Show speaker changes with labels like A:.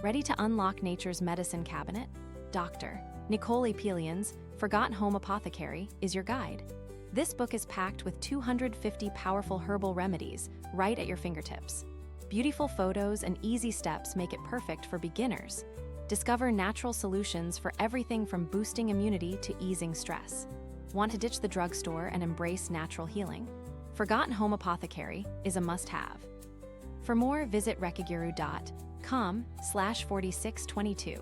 A: Ready to unlock nature's medicine cabinet? Dr. Nicole Apelian's Forgotten Home Apothecary is your guide. This book is packed with 250 powerful herbal remedies right at your fingertips. Beautiful photos and easy steps make it perfect for beginners. Discover natural solutions for everything from boosting immunity to easing stress. Want to ditch the drugstore and embrace natural healing? Forgotten Home Apothecary is a must-have. For more, visit rekaguru.com/4622.